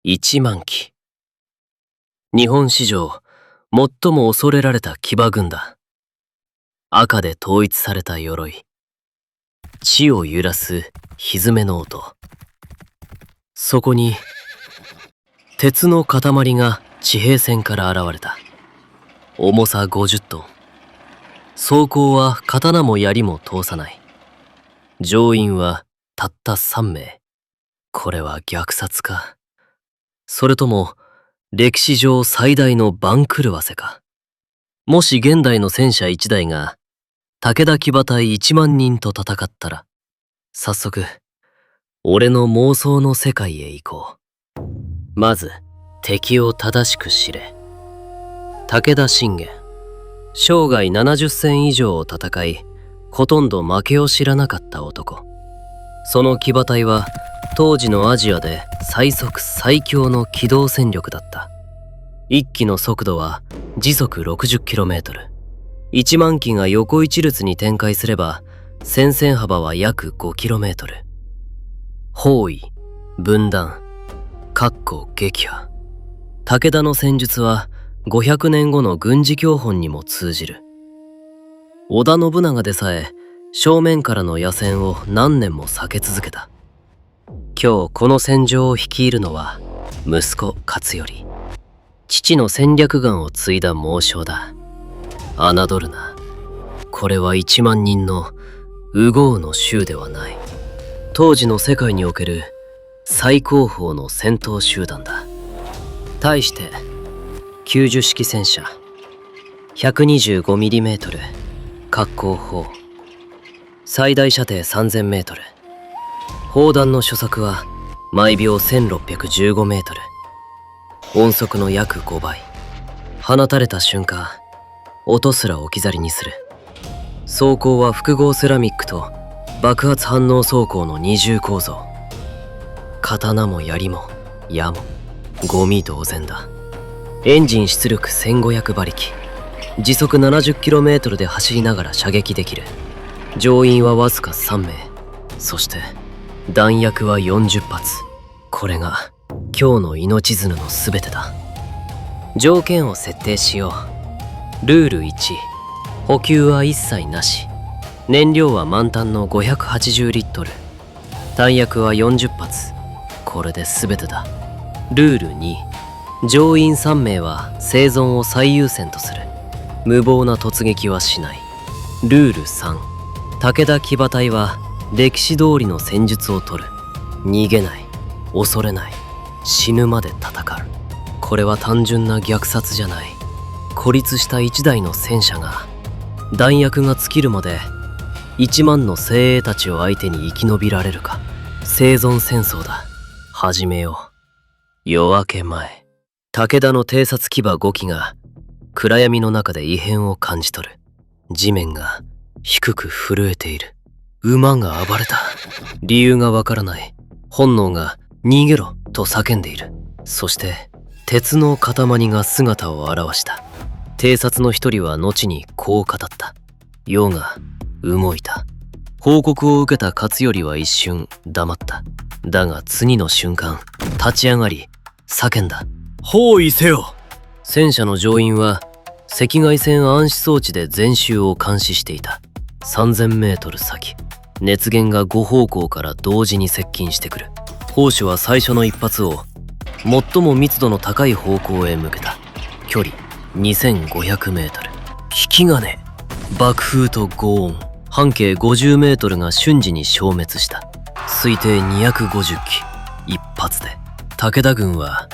1万騎。日本史上最も恐れられた騎馬軍だ。赤で統一された鎧。地を揺らす蹄の音。そこに鉄の塊が地平線から現れた。重さ50トン。装甲は刀も槍も通さない。乗員はたった3名。これは虐殺か。それとも歴史上最大の番狂わせか。もし現代の戦車1台が武田騎馬隊1万人と戦ったら、早速俺の妄想の世界へ行こう。まず敵を正しく知れ。武田信玄、生涯70戦以上を戦い、ほとんど負けを知らなかった男。その騎馬隊は当時のアジアで最速最強の機動戦力だった。一騎の速度は時速 60km。1万騎が横一列に展開すれば戦線幅は約 5km。包囲、分断、撃破。武田の戦術は500年後の軍事教本にも通じる。織田信長でさえ正面からの野戦を何年も避け続けた。今日この戦場を率いるのは息子勝頼。父の戦略眼を継いだ猛将だ。侮るな。これは1万人の右豪の衆ではない。当時の世界における最高峰の戦闘集団だ。対して90式戦車 125mm 滑降砲、最大射程 3000m。砲弾の初速は毎秒 1615m。音速の約5倍。放たれた瞬間、音すら置き去りにする。装甲は複合セラミックと爆発反応装甲の二重構造。刀も槍も矢もゴミ同然だ。エンジン出力1500馬力。時速 70km で走りながら射撃できる。乗員はわずか3名。そして弾薬は40発。これが今日の命綱の全てだ。条件を設定しよう。ルール1、補給は一切なし。燃料は満タンの580リットル。弾薬は40発。これで全てだ。ルール2、乗員3名は生存を最優先とする。無謀な突撃はしない。ルール3、武田騎馬隊は歴史通りの戦術を取る。逃げない、恐れない、死ぬまで戦う。これは単純な虐殺じゃない。孤立した1台の戦車が弾薬が尽きるまで1万の精鋭たちを相手に生き延びられるか。生存戦争だ。始めよう。夜明け前、武田の偵察騎馬5機が暗闇の中で異変を感じ取る。地面が低く震えている。馬が暴れた。理由がわからない。本能が逃げろと叫んでいる。そして鉄の塊が姿を現した。偵察の一人は後にこう語った。世が動いた。報告を受けた勝頼は一瞬黙った。だが次の瞬間、立ち上がり叫んだ。包囲せよ。戦車の乗員は赤外線暗視装置で全周を監視していた。3000m先、熱源が5方向から同時に接近してくる。砲手は最初の一発を最も密度の高い方向へ向けた。距離 2500m。 引き金、爆風と轟音、半径 50m が瞬時に消滅した。推定250機。一発で武田軍は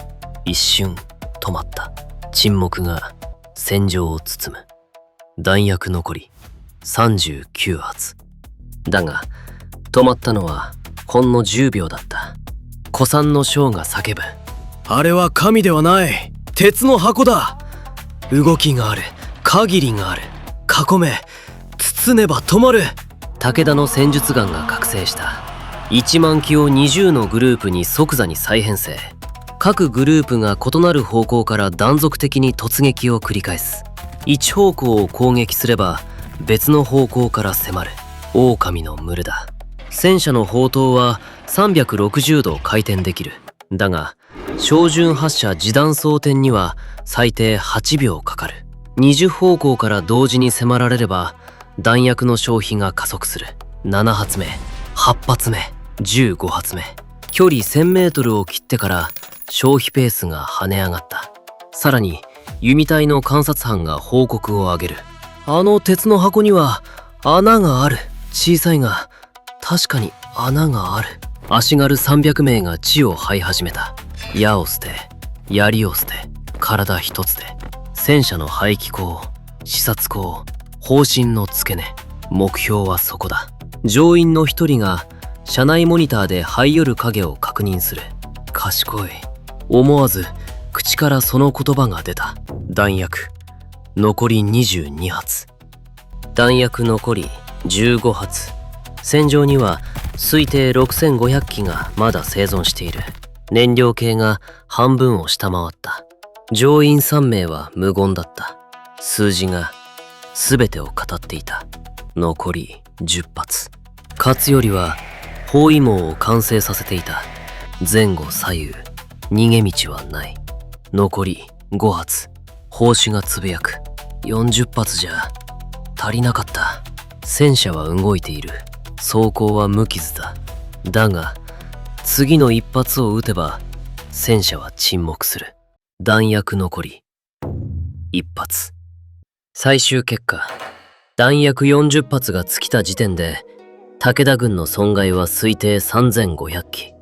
一瞬止まった。沈黙が戦場を包む。弾薬残り39発。だが止まったのはほんの10秒だった。古参の将が叫ぶ。あれは神ではない。鉄の箱だ。動きがある。限りがある。囲め。包ねば止まる。武田の戦術眼が覚醒した。1万騎を20のグループに即座に再編成。各グループが異なる方向から断続的に突撃を繰り返す。一方向を攻撃すれば別の方向から迫る。狼の群れだ。戦車の砲塔は360度回転できる。だが照準発射時弾装填には最低8秒かかる。20方向から同時に迫られれば弾薬の消費が加速する。7発目、8発目、15発目。距離 1000m を切ってから消費ペースが跳ね上がった。さらに弓隊の観察班が報告を上げる。あの鉄の箱には穴がある。小さいが確かに穴がある。足軽300名が地を這い始めた。矢を捨て、槍を捨て、体一つで戦車の排気口、視察口、砲身の付け根。目標はそこだ。乗員の一人が車内モニターで這い寄る影を確認する。賢い。思わず口からその言葉が出た。弾薬残り22発。弾薬残り15発。戦場には推定6500機がまだ生存している。燃料系が半分を下回った。乗員3名は無言だった。数字が全てを語っていた。残り10発。勝頼は包囲網を完成させていた。前後左右逃げ道はない。残り5発。砲手がつぶやく。40発じゃ足りなかった。戦車は動いている。装甲は無傷だ。だが次の一発を撃てば戦車は沈黙する。弾薬残り1発。最終結果、弾薬40発が尽きた時点で武田軍の損害は推定3500機。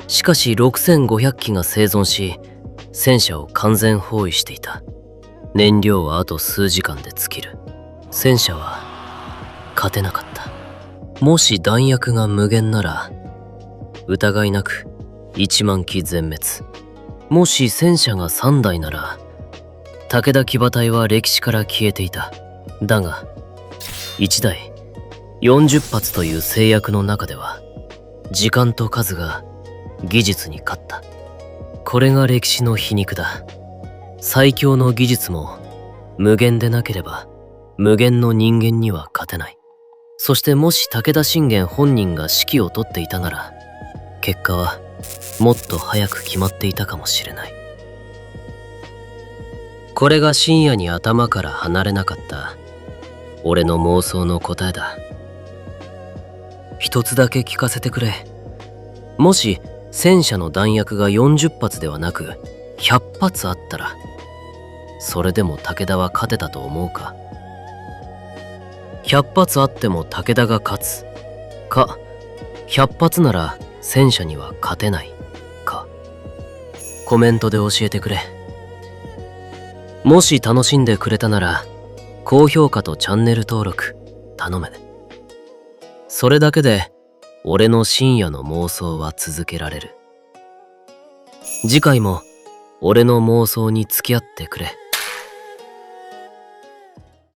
しかし6500機が生存し戦車を完全包囲していた。燃料はあと数時間で尽きる。戦車は勝てなかった。もし弾薬が無限なら疑いなく1万機全滅。もし戦車が3台なら武田騎馬隊は歴史から消えていた。だが1台40発という制約の中では時間と数が技術に勝った。これが歴史の皮肉だ。最強の技術も無限でなければ無限の人間には勝てない。そしてもし武田信玄本人が指揮を執っていたなら結果はもっと早く決まっていたかもしれない。これが深夜に頭から離れなかった俺の妄想の答えだ。一つだけ聞かせてくれ。もし戦車の弾薬が40発ではなく100発あったらそれでも武田は勝てたと思うか。100発あっても武田が勝つか、100発なら戦車には勝てないか。コメントで教えてくれ。もし楽しんでくれたなら高評価とチャンネル登録頼め。それだけで俺の深夜の妄想は続けられる。次回も俺の妄想に付き合ってくれ。